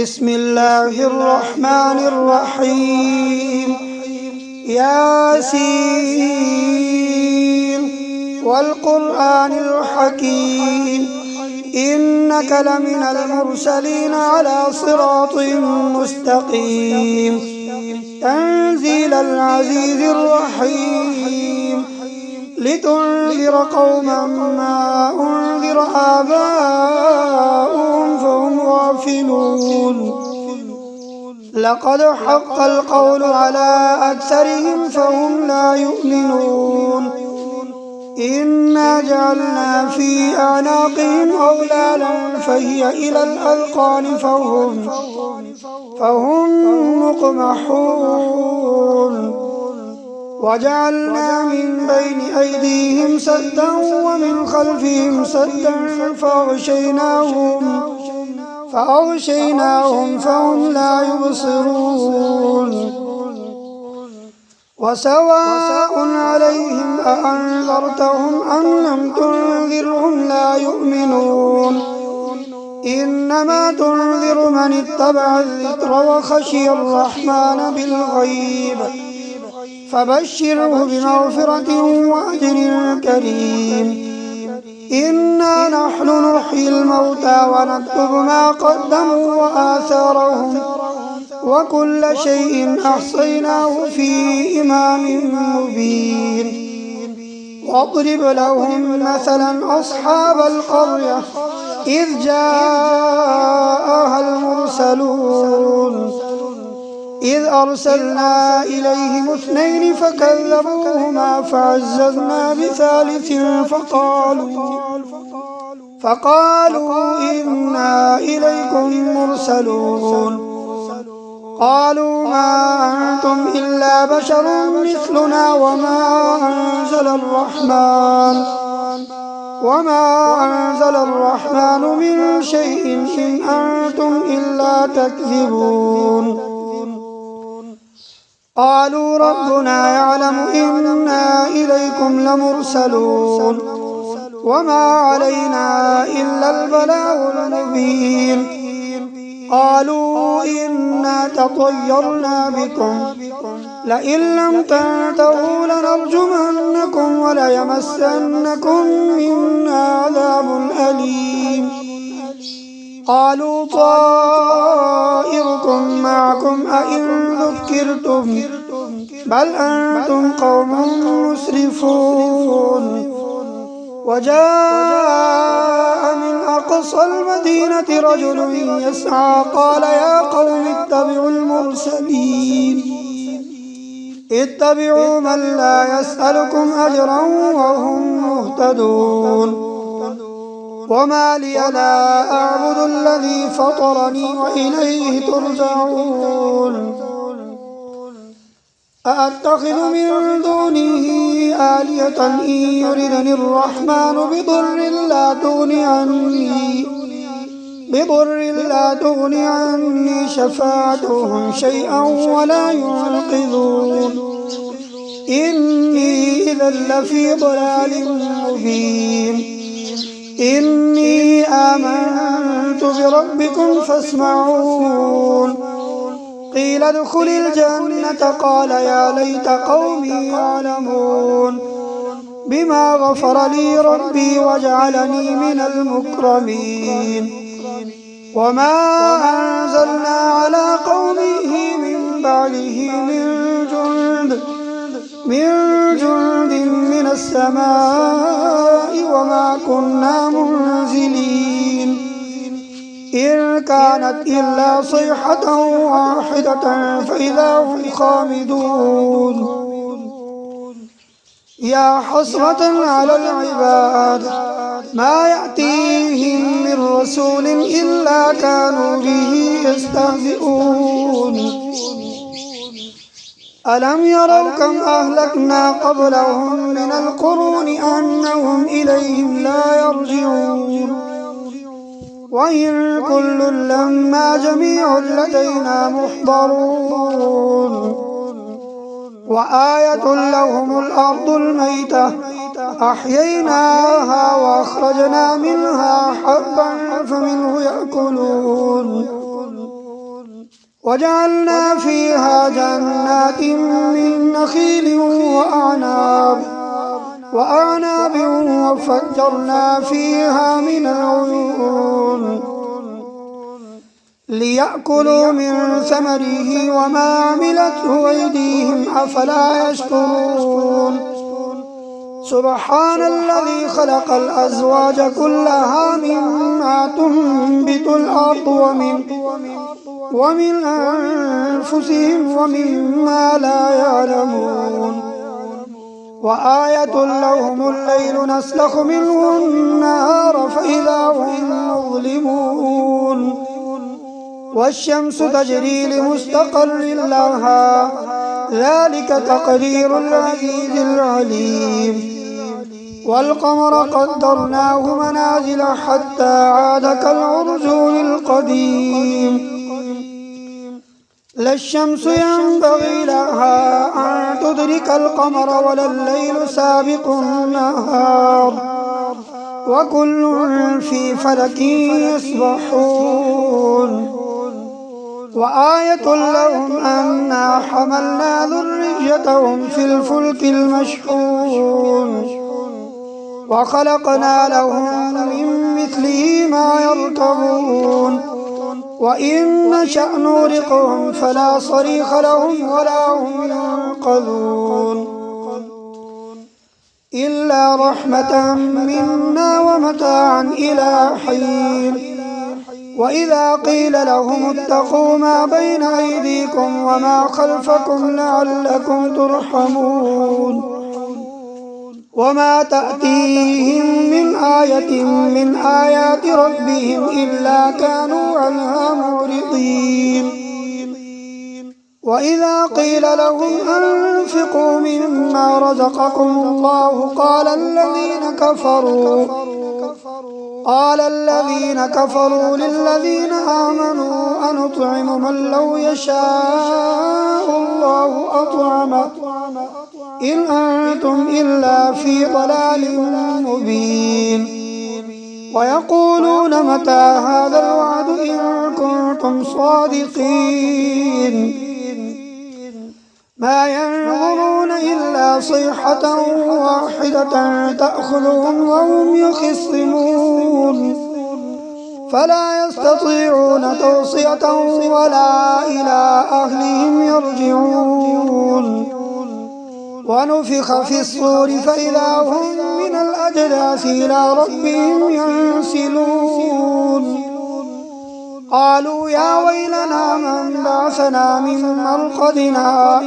بسم الله الرحمن الرحيم. ياسين والقرآن الحكيم إنك لمن المرسلين على صراط مستقيم تنزيل العزيز الرحيم لتنذر قوما ما أنذر آباؤهم فهم غافلون. لقد حق القول على أكثرهم فهم لا يؤمنون. إنا جعلنا في أعناقهم أغلالا فهي إلى الأذقان فهم مقمحون. وجعلنا من بين أيديهم سدا ومن خلفهم سدا فأغشيناهم فهم لا يبصرون. وسواء عليهم أأنذرتهم أم لم تنذرهم لا يؤمنون. إنما تنذر من اتبع الذكر وخشي الرحمن بالغيب فبشره بمغفرة وأجر كريم. إنا نحن نحيي الموتى ونكتب ما قدموا وآثارهم وكل شيء أحصيناه في إمام مبين. واضرب لهم مثلا أصحاب القرية إذ جاءها المرسلون إذ أرسلنا إليهم 2 فكذبوهما فعززنا بثالث فقالوا إنا إليكم مرسلون. قالوا ما أنتم إلا بشر مثلنا وما أنزل الرحمن من شيء إن أنتم إلا تكذبون. قالوا ربنا يعلم إنا إليكم لمرسلون وما علينا إلا البلاغ المبين. قالوا إنا تطيرنا بكم لئن لم تنتهوا لنرجمنكم وليمسنكم منا عذاب أليم. قالوا طائركم معكم أئن ذكرتم بل أنتم قوم مسرفون. وجاء من أقصى المدينة رجل يسعى قال يا قوم اتبعوا المرسلين اتبعوا من لا يسألكم أجرا وهم مهتدون. وما لي لا أعبد الذي فطرني وإليه ترجعون. أأتخذ من دونه آلهة إن يردني الرحمن بضر لا تغني عني شفاعتهم شيئا ولا ينقذون. إني إذا لفي ضلال مبين. إني آمنت بربكم فاسمعون. قيل ادخل الجنة قال يا ليت قومي يعلمون بما غفر لي ربي وجعلني من المكرمين. وما أنزلنا على قومه من بعده من جند من السماء وما كنا منزلين إن كانت إلا صيحة واحدة فإذا هم خامدون. يا حسرة على العباد ما يأتيهم من رسول إلا كانوا به يستهزئون. ألم يروا كم أهلكنا قبلهم من القرون أنهم إليهم لا يرجعون. وإن كل لما جميع لدينا محضرون. وآية لهم الأرض الميتة أحييناها وأخرجنا منها حبا فمنه يأكلون وجعلنا فيها جنات من نخيل وأعناب وفجرنا فيها من العيون ليأكلوا من ثمره وما عملته أيديهم أفلا يشكرون سبحان الذي خلق الأزواج كلها مما تنبت الأرض ومن أنفسهم ومما لا يعلمون وآية لهم الليل نسلخ منه النهار فإذا هم مظلمون والشمس تجري لمستقر لها ذلك تقدير العزيز العليم والقمر قدرناه منازل حتى عاد كالعرجون القديم لا الشمس ينبغي لها أن تدرك القمر ولا الليل سابق النهار وكل في فلك يسبحون وآية لهم أنا حملنا ذريتهم في الفلك المشحون وخلقنا لهم من مثله ما يركبون وإن نشأ نغرقهم فلا صريخ لهم ولا هم ينقذون إلا رحمة منا ومتاعا إلى حين وإذا قيل لهم اتقوا ما بين أيديكم وما خلفكم لعلكم ترحمون وما تأتيهم من آية من آيات ربهم إلا كانوا عنها معرضين وإذا قيل لهم أنفقوا مما رزقكم الله قال الذين كفروا للذين آمنوا أنطعم من لو يشاء الله أطعمه إن أنتم إلا في ضلال مبين ويقولون متى هذا الوعد إن كنتم صادقين ما ينظرون إلا صيحة واحدة تأخذهم وهم يخصمون فلا يستطيعون توصية ولا إلى أهلهم يرجعون ونفخ في الصور فإذا هم من الأجداث إلى ربهم ينسلون قالوا يا ويلنا من بعثنا من مرقدنا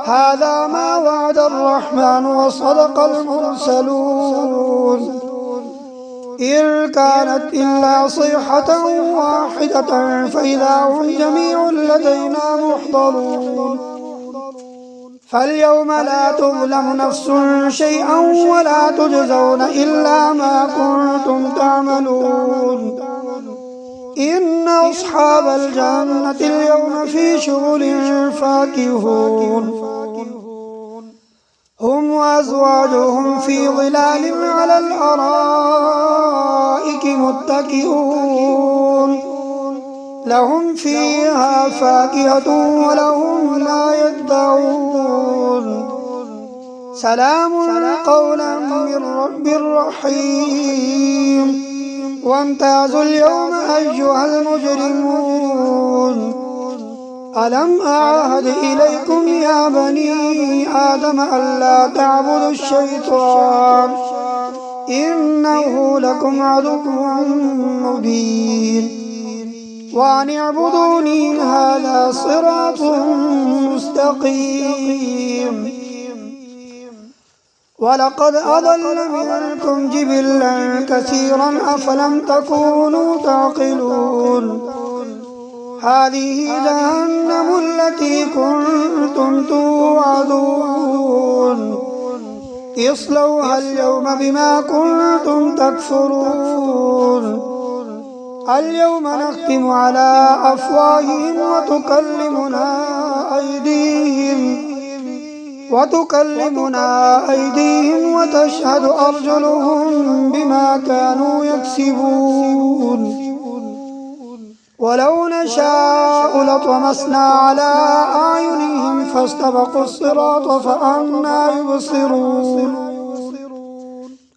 هذا ما وعد الرحمن وصدق المرسلون إن كانت إلا صيحة واحدة فإذا هم جميع لدينا محضرون فاليوم لا تظلم نفس شيئا ولا تجزون إلا ما كنتم تعملون إن أصحاب الجنة اليوم في شغل فاكهون هم وأزواجهم في ظلال على الأرائك متكئون لهم فيها فاكهة ولهم ما يدعون سلام قولا من رب رحيم وامتازوا اليوم أيها المجرمون ألم أعهد إليكم يا بني آدم ألا تعبدوا الشيطان إنه لكم عدو مبين وأن اعبدوني هذا صراط مستقيم ولقد أضل منكم جبلا كثيرا أفلم تكونوا تعقلون هذه جهنم التي كنتم توعدون اصلوها اليوم بما كنتم تكفرون اليوم نختم على أفواههم وتكلمنا أيديهم وتشهد أرجلهم بما كانوا يكسبون ولو نشاء لطمسنا على أعينهم فاستبقوا الصراط فأنى يبصرون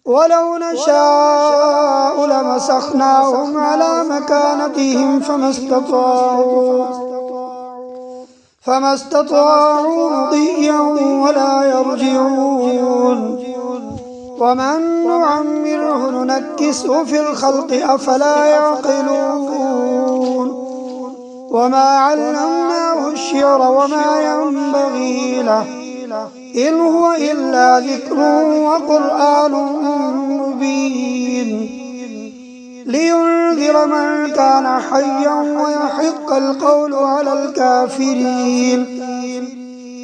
ولو نشاء لمسخناهم على مكانتهم فما استطاعوا مضيا ولا يرجعون ومن نعمره ننكسه في الخلق أفلا يعقلون وما علمناه الشعر وما ينبغي له إن هو إلا ذكر وقرآن مبين لينذر من كان حيا ويحق القول على الكافرين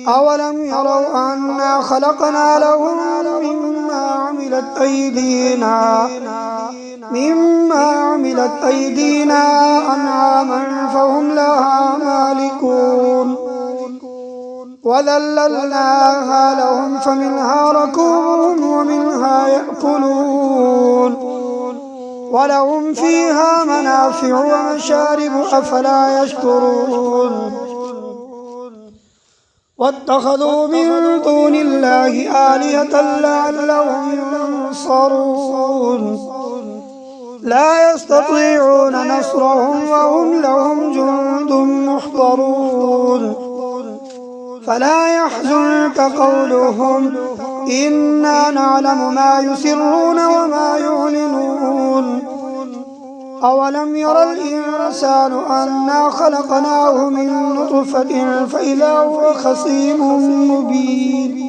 أولم يروا أنا خلقنا لهم مما عملت أيدينا أنعاما فهم لها مالكون وذللناها لهم فمنها ركوبهم ومنها يأكلون ولهم فيها منافع ومشارب أفلا يشكرون واتخذوا من دون الله آلهة لعلهم ينصرون لا يستطيعون نصرهم وهم لهم جند محضرون فلا يحزنك قولهم إنا نعلم ما يسرون وما يعلنون أولم ير الإنسان أنا خلقناه من نطفة فإذا هو خصيم مبين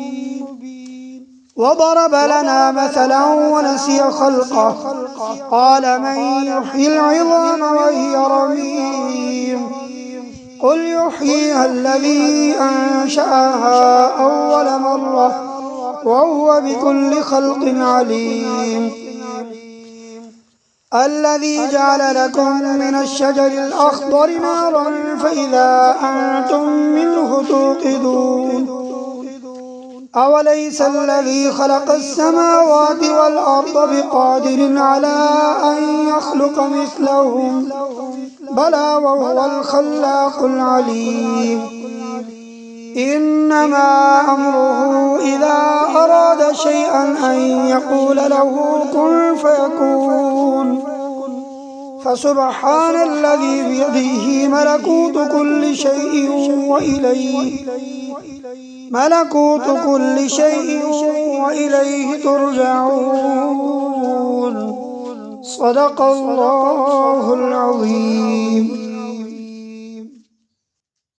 وضرب لنا مثلا ونسي خلقه قال من يحيي العظام وهي رميم قل يحييها الذي أنشأها أول مرة وهو بكل خلق عليم الذي جعل لكم من الشجر الأخضر نارا فإذا أنتم منه توقدون أوليس الذي خلق السماوات والأرض بقادر على أن يخلق مثلهم بلى وهو الخلاق العليم إنما أمره إذا أراد شيئا أن يقول له كن فيكون فسبحان الذي بيده ملكوت كل شيء وإليه ترجعون صدق الله العظيم.